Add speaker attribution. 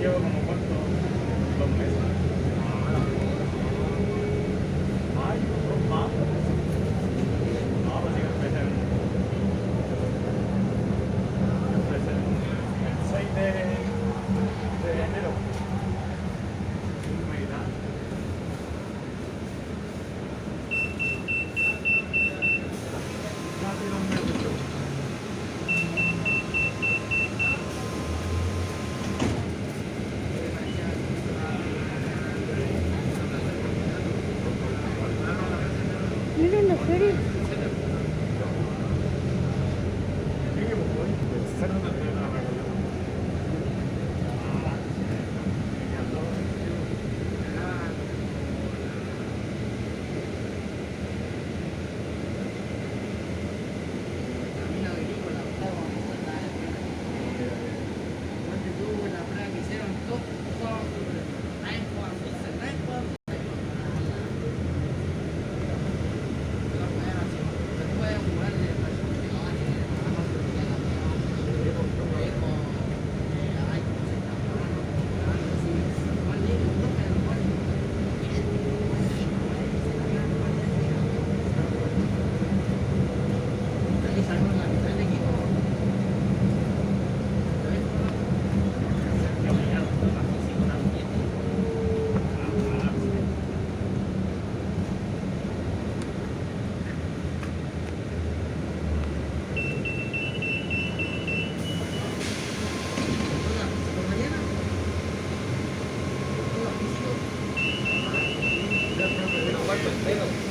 Speaker 1: llevo como cuánto, 2 meses. Ay, 2 más. No, pues sí que empecé el 6 de enero. Un mes y nada. Casi 2 meses.
Speaker 2: Miren la feria.
Speaker 1: Sí, pues voy. Exactamente.
Speaker 3: Camino agrícola, octavo, ponte tú la prueba que hicieron todos, nadie puede hacer, nadie puede hacer.
Speaker 1: ¿Cuánto?